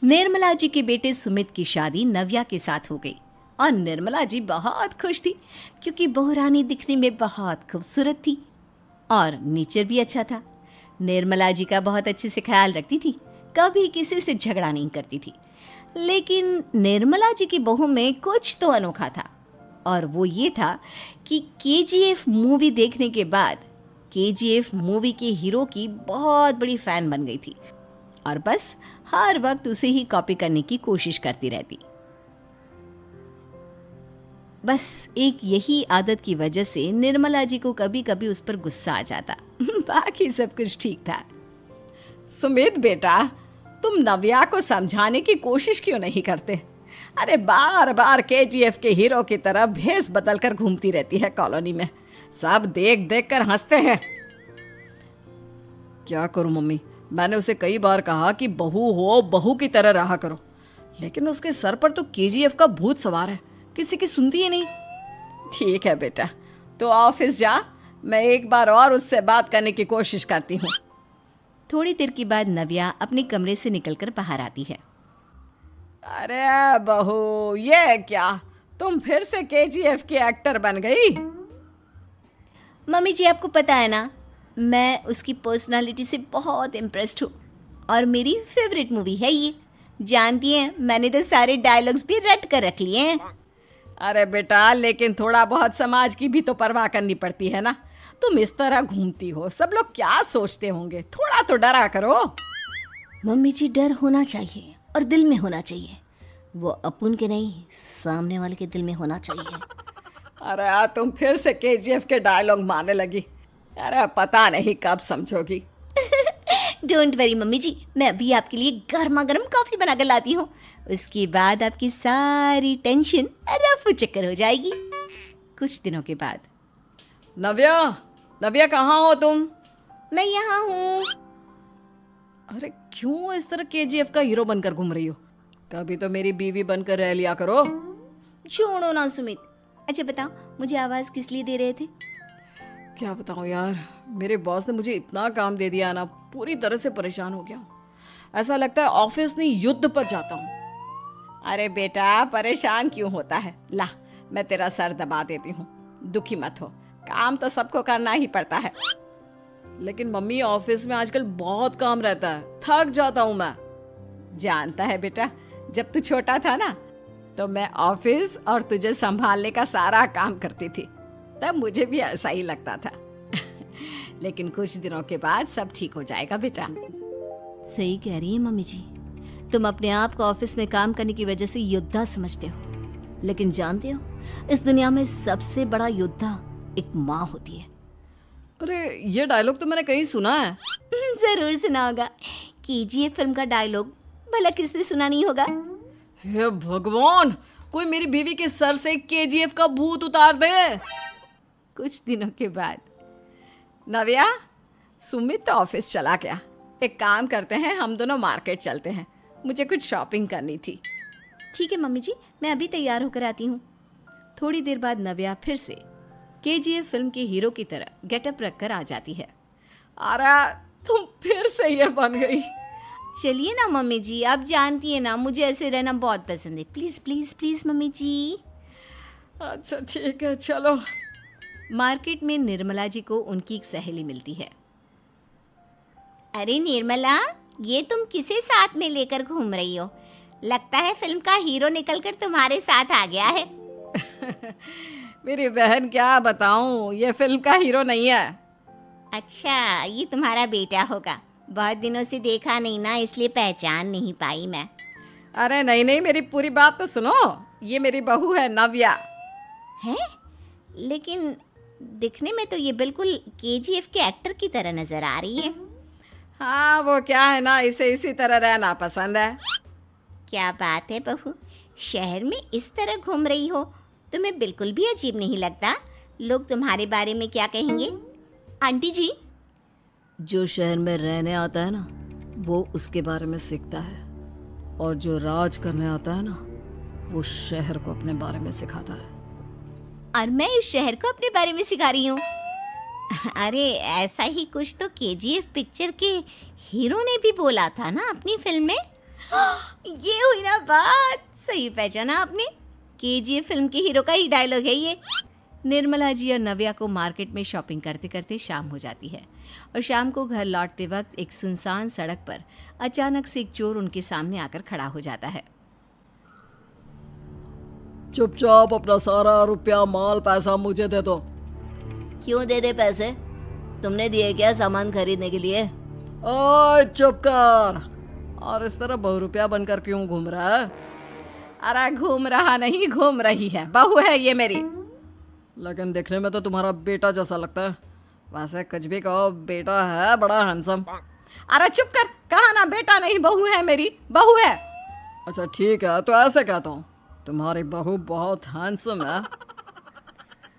निर्मला जी के बेटे सुमित की शादी नव्या के साथ हो गई और निर्मला जी बहुत खुश थी क्योंकि बहू रानी दिखने में बहुत खूबसूरत थी और नेचर भी अच्छा था। निर्मला जी का बहुत अच्छे से ख्याल रखती थी, कभी किसी से झगड़ा नहीं करती थी। लेकिन निर्मला जी की बहू में कुछ तो अनोखा था और वो ये था कि केजीएफ मूवी देखने के बाद केजीएफ मूवी के हीरो की बहुत बड़ी फ़ैन बन गई थी और बस हर वक्त उसे ही कॉपी करने की कोशिश करती रहती। बस एक यही आदत की वजह से निर्मला जी को कभी कभी उस पर गुस्सा आ जाता। बाकी सब कुछ ठीक था। सुमित बेटा, तुम नव्या को समझाने की कोशिश क्यों नहीं करते? अरे बार बार केजीएफ के हीरो की तरह भेस बदल कर घूमती रहती है कॉलोनी में। सब देख देख कर हंसते हैं। क्या करूं मम्मी, मैंने उसे कई बार कहा कि बहू हो, बहू की तरह रहा करो, लेकिन उसके सर पर तो केजीएफ का भूत सवार है, किसी की सुनती ही नहीं। ठीक है बेटा, तो ऑफिस जा, मैं एक बार और उससे बात करने की कोशिश करती हूँ। थोड़ी देर के बाद नव्या अपने कमरे से निकलकर बाहर आती है। अरे बहू, ये क्या, तुम फिर से केजीएफ की एक्टर बन गई? मम्मी जी, आपको पता है ना, मैं उसकी पर्सनालिटी से बहुत इम्प्रेस्ड हूँ और मेरी फेवरेट मूवी है ये। जानती हैं, मैंने तो सारे डायलॉग्स भी रट कर रख लिए हैं। अरे बेटा, लेकिन थोड़ा बहुत समाज की भी तो परवाह करनी पड़ती है ना। तुम इस तरह घूमती हो, सब लोग क्या सोचते होंगे, थोड़ा तो डरा करो। मम्मी जी, डर होना चाहिए और दिल में होना चाहिए। वो अपन के नहीं, सामने वाले के दिल में होना चाहिए। अरे यार, तुम फिर से केजीएफ के डायलॉग मारने लगी। अरे पता नहीं कब समझोगी। डोंट वरी मम्मी जी, मैं अभी आपके लिए गर्मा गर्म कॉफी बना कर लाती हूँ। उसके बाद आपकी सारी टेंशन रफू चक्कर हो जाएगी। कुछ दिनों के बाद। नव्या, नव्या कहाँ हो तुम? मैं यहाँ हूँ। अरे क्यों इस तरह केजीएफ का हीरो बनकर घूम रही हो? कभी तो मेरी बीवी बनकर रह लिया करो। छोड़ो ना सुमित। अच्छा बताओ, मुझे आवाज़ किस लिए दे रहे थे? क्या बताऊँ यार, मेरे बॉस ने मुझे इतना काम दे दिया ना, पूरी तरह से परेशान हो गया हूँ। ऐसा लगता है ऑफिस नहीं, युद्ध पर जाता हूँ। अरे बेटा, परेशान क्यों होता है? ला, मैं तेरा सर दबा देती हूँ, दुखी मत हो। काम तो सबको करना ही पड़ता है। लेकिन मम्मी, ऑफिस में आजकल बहुत काम रहता है, थक जाता हूँ मैं। जानता है बेटा, जब तू छोटा था ना, तो मैं ऑफिस और तुझे संभालने का सारा काम करती थी, तब मुझे भी ऐसा ही लगता था। लेकिन कुछ दिनों के बाद सब ठीक हो जाएगा बेटा। सही कह रही है मम्मी जी, तुम अपने आप को ऑफिस में काम करने की वजह से योद्धा समझते हो, लेकिन जानते हो, इस दुनिया में सबसे बड़ा योद्धा एक माँ होती है। अरे ये डायलॉग तो मैंने कहीं सुना है। जरूर सुना होगा। केजीएफ फिल्म का डायलॉग भला किसने सुना नहीं होगा? हे भगवान, कोई मेरी बीवी के सर से केजीएफ का भूत उतार दे। कुछ दिनों के बाद। नव्या, सुमित तो ऑफिस चला गया। एक काम करते हैं, हम दोनों मार्केट चलते हैं, मुझे कुछ शॉपिंग करनी थी। ठीक है मम्मी जी, मैं अभी तैयार होकर आती हूँ। थोड़ी देर बाद नव्या फिर से केजीएफ फिल्म के हीरो की तरह गेटअप रखकर आ जाती है। अरे तुम फिर से ये बन गई। चलिए ना मम्मी जी, आप जानती है ना, मुझे ऐसे रहना बहुत पसंद है। प्लीज़ प्लीज़ प्लीज़ मम्मी जी। अच्छा ठीक है, चलो। मार्केट में निर्मला जी को उनकी एक सहेली मिलती है। अरे निर्मला, ये तुम किसे साथ में लेकर घूम रही हो? लगता है फिल्म का हीरो निकलकर तुम्हारे साथ आ गया है। मेरी बहन, क्या बताऊं, ये फिल्म का हीरो नहीं है। अच्छा, ये तुम्हारा बेटा होगा। बहुत दिनों से देखा नहीं ना, इसलिए पहचान नहीं पाई मैं। अरे नहीं नहीं, मेरी पूरी बात तो सुनो। ये मेरी बहू है नव्या। है? लेकिन दिखने में तो ये बिल्कुल केजीएफ के एक्टर की तरह नजर आ रही है। हाँ, वो क्या है ना, इसे इसी तरह रहना पसंद है। क्या बात है बहू, शहर में इस तरह घूम रही हो, तुम्हें बिल्कुल भी अजीब नहीं लगता? लोग तुम्हारे बारे में क्या कहेंगे? आंटी जी, जो शहर में रहने आता है ना, वो उसके बारे में सीखता है, और जो राज करने आता है ना, वो शहर को अपने बारे में सिखाता है। और मैं इस शहर को अपने बारे में सिखा रही हूँ। अरे ऐसा ही कुछ तो केजीएफ पिक्चर के हीरो ने भी बोला था ना अपनी फिल्म में। ये हुई ना बात, सही पहचाना आपने। केजीएफ फिल्म के हीरो का ही डायलॉग है ये। निर्मला जी और नव्या को मार्केट में शॉपिंग करते करते शाम हो जाती है और शाम को घर लौटते वक्त एक सुनसान सड़क पर अचानक से एक चोर उनके सामने आकर खड़ा हो जाता है। चुपचाप अपना सारा रुपया माल पैसा मुझे दे दो। क्यों दे दे पैसे? तुमने दिए क्या सामान खरीदने के लिए? ओए चुप कर। और इस तरह बहुरुपया बनकर क्यों घूम रहा है? अरे घूम रहा नहीं, घूम रही है, बहू है ये मेरी। लेकिन देखने में तो तुम्हारा बेटा जैसा लगता है। वैसे कुछ भी कहो, बेटा है बड़ा हैंडसम। अरे चुप कर, कहा ना बेटा नहीं, बहू है मेरी, बहू है। अच्छा ठीक है, तो ऐसे कहता हूँ, तुम्हारी बहू बहुत हैंडसम है।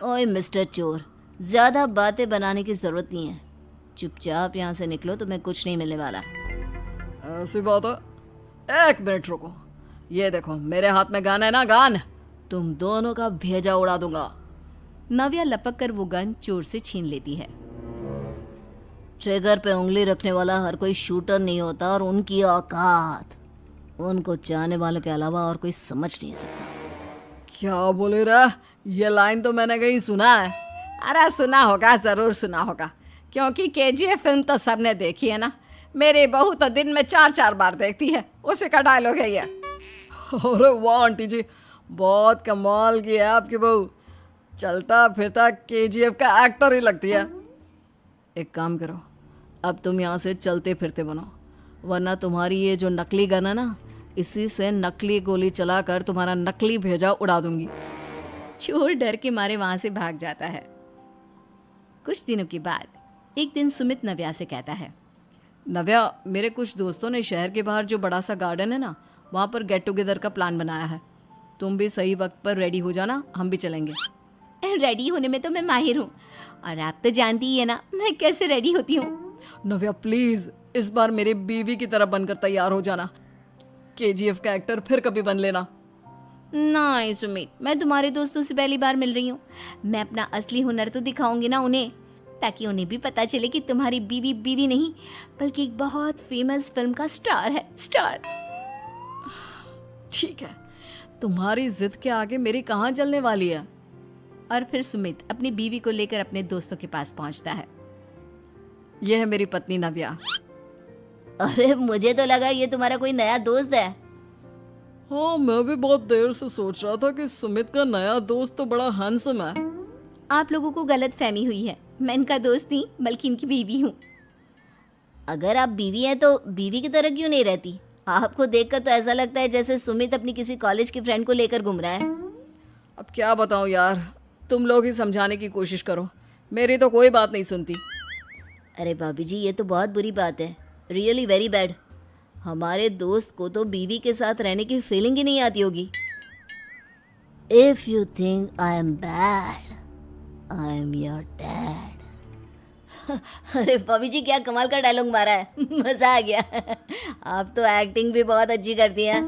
ओए मिस्टर चोर, ज्यादा बातें बनाने की जरूरत नहीं है। चुपचाप यहाँ से निकलो, तुम्हें कुछ नहीं मिलने वाला। ऐसी बात है? एक मिनट रुको, ये देखो मेरे हाथ में गन है ना, गन। तुम दोनों का भेजा उड़ा दूंगा। नव्या लपक कर वो गन चोर से छीन लेती है। ट्रिगर पे उंगली रखने वाला हर कोई शूटर नहीं होता, और उनकी औकात उनको चाहने वालों के अलावा और कोई समझ नहीं सकता। क्या बोले रहा? ये लाइन तो मैंने कहीं सुना है। अरे सुना होगा, जरूर सुना होगा, क्योंकि केजीएफ फिल्म तो सबने देखी है ना। मेरी बहू तो दिन में 4-4 बार देखती है, उसी का डायलॉग है ये। अरे वाह आंटी जी, बहुत कमाल की है आपकी बहू। चलता फिरता केजीएफ का एक्टर ही लगती है। एक काम करो, अब तुम यहाँ से चलते फिरते बनो, वरना तुम्हारी ये जो नकली गन है ना, इसी से नकली गोली चलाकर तुम्हारा नकली भेजा उड़ा दूंगी। चोर डर के मारे वहां से भाग जाता है। कुछ दिनों के बाद एक दिन सुमित नव्या से कहता है, नव्या, मेरे कुछ दोस्तों ने शहर के बाहर जो बड़ा सा गार्डन है ना, वहाँ पर गेट टुगेदर का प्लान बनाया है। तुम भी सही वक्त पर रेडी हो जाना, हम भी चलेंगे। रेडी होने में तो मैं माहिर हूँ, और आप तो जानती ही है ना मैं कैसे रेडी होती हूँ। नव्या प्लीज, इस बार मेरी बीवी की तरह बनकर तैयार हो जाना। केजीएफ का एक्टर फिर कभी बन लेना। नहीं सुमित, मैं तुम्हारे दोस्तों से पहली बार मिल रही हूँ। मैं अपना असली हुनर तो दिखाऊंगी ना उन्हें, ताकि उन्हें भी पता चले कि तुम्हारी बीवी बीवी नहीं, बल्कि एक बहुत फेमस फिल्म का स्टार है, स्टार। ठीक है, तुम्हारी जिद के आगे मेरी कहाँ जलने वाली है। और फिर सुमित अपनी बीवी को लेकर अपने दोस्तों के पास पहुंचता है। यह है मेरी पत्नी नव्या। अरे मुझे तो लगा ये तुम्हारा कोई नया दोस्त है। हाँ, मैं भी बहुत देर से सोच रहा था कि सुमित का नया दोस्त तो बड़ा हैंडसम है। आप लोगों को गलत फहमी हुई है, मैं इनका दोस्त नहीं बल्कि इनकी बीवी हूँ। अगर आप बीवी हैं तो बीवी की तरह क्यों नहीं रहती? आपको देखकर तो ऐसा लगता है जैसे सुमित अपनी किसी कॉलेज की फ्रेंड को लेकर घूम रहा है। अब क्या बताऊँ यार, तुम लोग ही समझाने की कोशिश करो, मेरी तो कोई बात नहीं सुनती। अरे भाभी जी, ये तो बहुत बुरी बात है, रियली वेरी बैड। हमारे दोस्त को तो बीवी के साथ रहने की फीलिंग ही नहीं आती होगी। If you think I am bad, I am your dad. अरे भाभी जी, क्या कमाल का डायलॉग मारा है, मजा आ गया। आप तो एक्टिंग भी बहुत अच्छी करती हैं।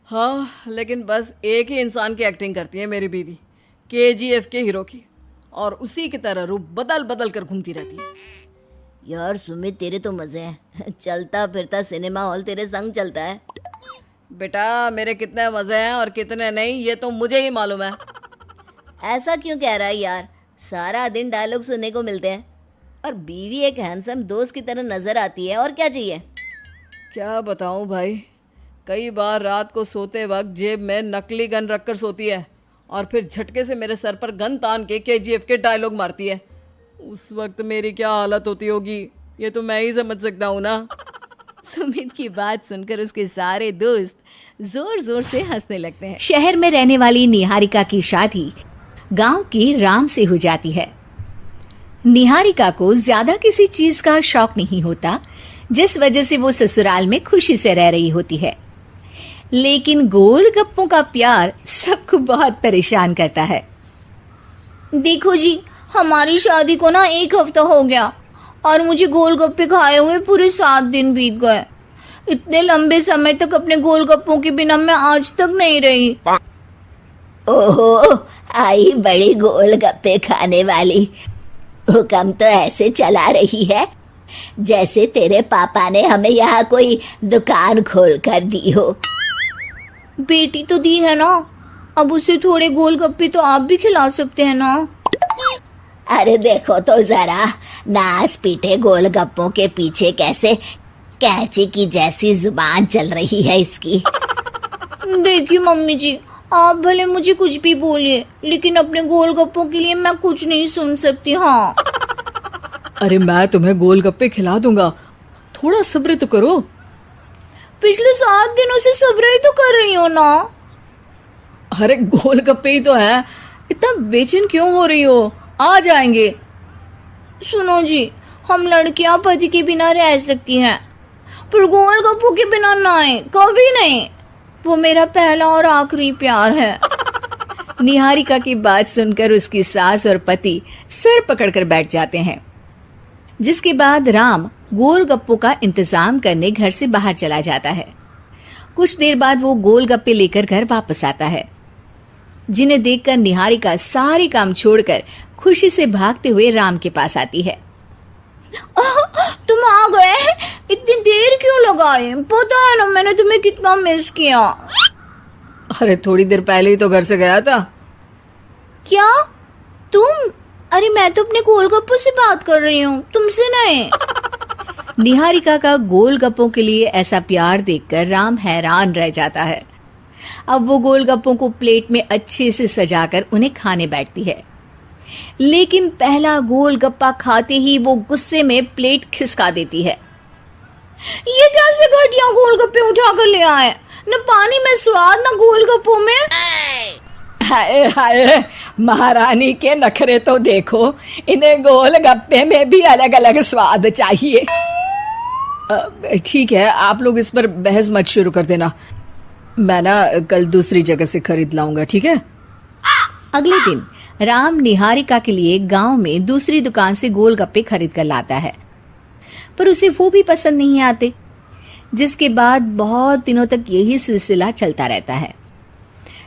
हाँ, लेकिन बस एक ही इंसान की एक्टिंग करती है मेरी बीवी, केजीएफ के हीरो की, और उसी की तरह रूप बदल बदल कर घूमती रहती है। यार सुमित, तेरे तो मजे हैं, चलता फिरता सिनेमा हॉल तेरे संग चलता है। बेटा, मेरे कितने मजे हैं और कितने नहीं, ये तो मुझे ही मालूम है। ऐसा क्यों कह रहा है यार, सारा दिन डायलॉग सुनने को मिलते हैं, और बीवी एक हैंडसम दोस्त की तरह नजर आती है, और क्या चाहिए। क्या बताऊं भाई, कई बार रात को सोते वक्त जेब में नकली गन रखकर सोती है, और फिर झटके से मेरे सर पर गन तान के केजीएफ के डायलॉग मारती है। उस वक्त मेरी क्या हालत होती होगी, ये तो मैं ही समझ सकता हूँ ना। सुमित की बात सुनकर उसके सारे दोस्त जोर जोर से हंसने लगते हैं। शहर में रहने वाली निहारिका की शादी गांव के राम से हो जाती है। निहारिका को ज्यादा किसी चीज का शौक नहीं होता, जिस वजह से वो ससुराल में खुशी से रह रही होती है। लेकिन गोलगप्पों का प्यार सबको बहुत परेशान करता है। देखो जी, हमारी शादी को ना 1 हफ्ता हो गया और मुझे गोलगप्पे खाए हुए पूरे 7 दिन बीत गए। इतने लंबे समय तक अपने गोलगप्पों के बिना मैं आज तक नहीं रही। ओहो, आई बड़ी गोलगप्पे खाने वाली, हुक्म तो ऐसे चला रही है जैसे तेरे पापा ने हमें यहाँ कोई दुकान खोल कर दी हो। बेटी तो दी है ना, अब उसे थोड़े गोलगप्पे तो आप भी खिला सकते हैं ना। अरे देखो तो जरा, नास पीटे गोलगप्पों के पीछे कैसे कैंची की जैसी जुबान चल रही है इसकी। देखिए मम्मी जी, आप भले मुझे कुछ भी बोलिए, लेकिन अपने गोलगप्पों के लिए मैं कुछ नहीं सुन सकती। हाँ अरे मैं तुम्हें गोलगप्पे खिला दूंगा, थोड़ा सब्र तो करो। पिछले 7 दिनों से सब्र ही तो कर रही हो ना। अरे गोलगप्पे ही तो है, इतना बेचैन क्यों हो रही हो? आ जाएंगे। सुनो जी, हम लड़कियां पति के बिना रह सकती हैं, पर गोलगप्पों के बिना नहीं, कभी नहीं। वो मेरा पहला और आखिरी प्यार है। निहारिका की बात सुनकर उसकी सास और पति सिर पकड़कर बैठ जाते हैं। जिसके बाद राम गोलगप्पों का इंतजाम करने घर से बाहर चला जाता है। कुछ देर बाद वो गोलगप्पे लेकर घर वापस आता है, जिन्हें देखकर निहारिका सारे काम छोड़कर खुशी से भागते हुए राम के पास आती है। तुम आ गए? इतनी देर क्यों लगाए? पता है ना मैंने तुम्हें कितना मिस किया। अरे थोड़ी देर पहले ही तो घर से गया था। क्या तुम? अरे मैं तो अपने गोलगप्पों से बात कर रही हूँ, तुमसे नहीं। निहारिका का गोलगप्पों के लिए ऐसा प्यार देखकर राम हैरान रह जाता है। अब वो गोलगप्पों को प्लेट में अच्छे से सजाकर उन्हें खाने बैठती है, लेकिन पहला गोलगप्पा खाते ही वो गुस्से में प्लेट खिसका देती है। ये कैसे घटिया गोलगप्पे उठा कर ले आए? न पानी में स्वाद, न गोलगप्पों में। हाय हाय, महारानी के नखरे तो देखो, इन्हें गोलगप्पे में भी अलग अलग स्वाद चाहिए। ठीक है, आप लोग इस पर बहस मत शुरू कर देना, मैं ना कल दूसरी जगह से खरीद लाऊंगा, ठीक है? अगले दिन राम निहारिका के लिए गांव में दूसरी दुकान से गोलगप्पे खरीद कर लाता है, पर उसे वो भी पसंद नहीं आते। जिसके बाद बहुत दिनों तक यही सिलसिला चलता रहता है,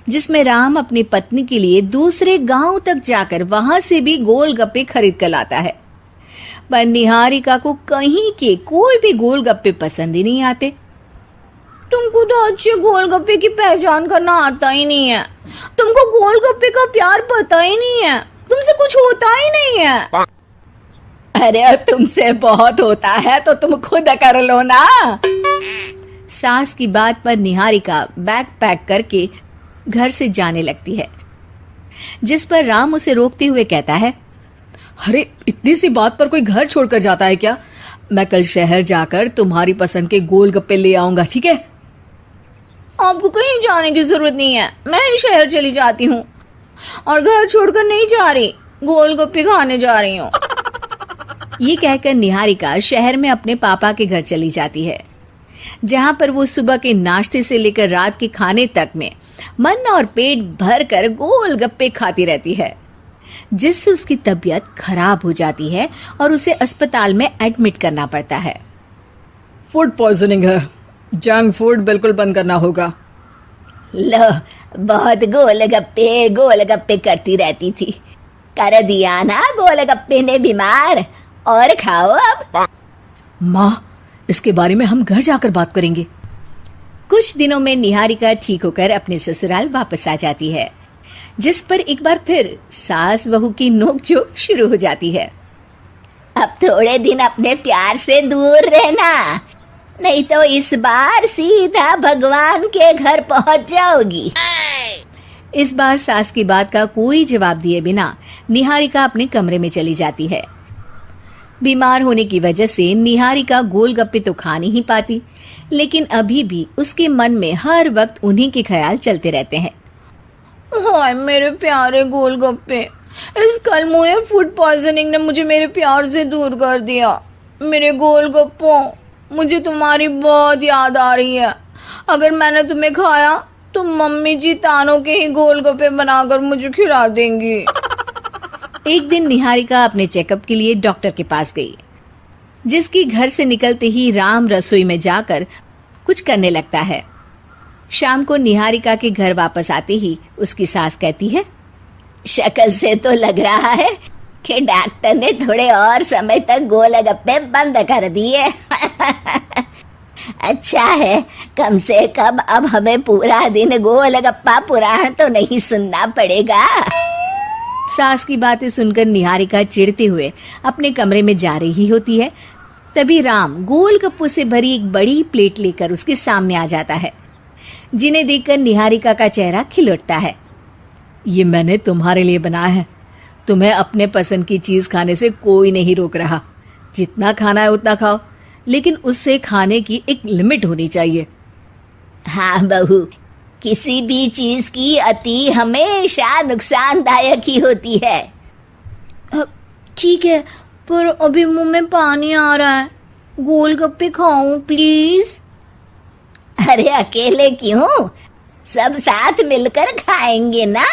जिसमें राम अपनी पत्नी के लिए दूसरे गांव तक जाकर वहां से भी गोलगप्पे खरीद कर लाता है, पर निहारिका को कहीं के कोई भी गोलगप्पे पसंद ही नहीं आते। तुमको तो अच्छे गोलगप्पे की पहचान करना आता ही नहीं है। तुमको गोलगप्पे का प्यार पता ही नहीं है, तुमसे कुछ होता ही नहीं है। अरे तुमसे बहुत होता है तो तुम खुद कर लो ना। सास की बात पर निहारिका बैग पैक करके घर से जाने लगती है, जिस पर राम उसे रोकते हुए कहता है, अरे इतनी सी बात पर कोई घर छोड़कर जाता है क्या? मैं कल शहर जाकर तुम्हारी पसंद के गोलगप्पे ले आऊंगा, ठीक है? आपको कहीं जाने की जरूरत नहीं है, मैं ही शहर चली जाती हूँ और घर छोड़कर नहीं जा रही, गोलगप्पे खाने जा रही हूँ। ये कहकर निहारिका शहर में अपने पापा के घर चली जाती है, जहां पर वो सुबह के नाश्ते से लेकर रात के खाने तक में मन और पेट भर कर गोलगप्पे खाती रहती है, जिससे उसकी तबीयत खराब हो जाती है और उसे अस्पताल में एडमिट करना पड़ता है। फूड पॉइजनिंग है, जंक फूड बिल्कुल बंद करना होगा। लो, बहुत गोलगप्पे गोलगप्पे करती रहती थी, कर दिया ना गोलगप्पे ने बीमार। और खाओ अब। माँ, इसके बारे में हम घर जाकर बात करेंगे। कुछ दिनों में निहारिका ठीक होकर अपने ससुराल वापस आ जाती है, जिस पर एक बार फिर सास बहू की नोकझोंक शुरू हो जाती है। अब थोड़े दिन अपने प्यार से दूर रहना, नहीं तो इस बार सीधा भगवान के घर पहुंच जाओगी। इस बार सास की बात का कोई जवाब दिए बिना निहारिका अपने कमरे में चली जाती है। बीमार होने की वजह से निहारिका गोलगप्पे तो खा नहीं पाती, लेकिन अभी भी उसके मन में हर वक्त उन्हीं के ख्याल चलते रहते हैं। हाय मेरे प्यारे गोलगप्पे, इस कलमुए फूड पॉइजनिंग ने मुझे मेरे प्यार से दूर कर दिया। मेरे गोलगप्पों, मुझे तुम्हारी बहुत याद आ रही है। अगर मैंने तुम्हें खाया तो मम्मी जी तानों के ही गोलगप्पे बनाकर मुझे खिला देंगी। एक दिन निहारिका अपने चेकअप के लिए डॉक्टर के पास गई, जिसकी घर से निकलते ही राम रसोई में जाकर कुछ करने लगता है। शाम को निहारिका के घर वापस आते ही उसकी सास कहती है, शक्ल से तो लग रहा है कि डॉक्टर ने थोड़े और समय तक गोलगप्पे बंद कर दिए। अच्छा है, कम से कम अब हमें पूरा दिन गोलगप्पा पुराण तो नहीं सुनना पड़ेगा। सास की बातें सुनकर निहारिका चिढ़ते हुए अपने कमरे में जा रही होती है। तभी राम गोलगप्पों से भरी एक बड़ी प्लेट लेकर उसके सामने आ जाता है, जिन्हें देखकर निहारिका का चेहरा खिल उठता है। ये मैंने तुम्हारे लिए बनाया है। तुम्हें अपने पसंद की चीज खाने से कोई नहीं रोक रहा। जितना खाना है उतना खाओ, लेकिन उससे खाने की एक लिमिट होनी चाहिए। हाँ बहू, किसी भी चीज की अति हमेशा नुकसानदायक ही होती है। ठीक है, पर अभी मुंह में पानी आ रहा है। गोलगप्पे खाऊं प्लीज? अरे अकेले क्यों, सब साथ मिलकर खाएंगे ना।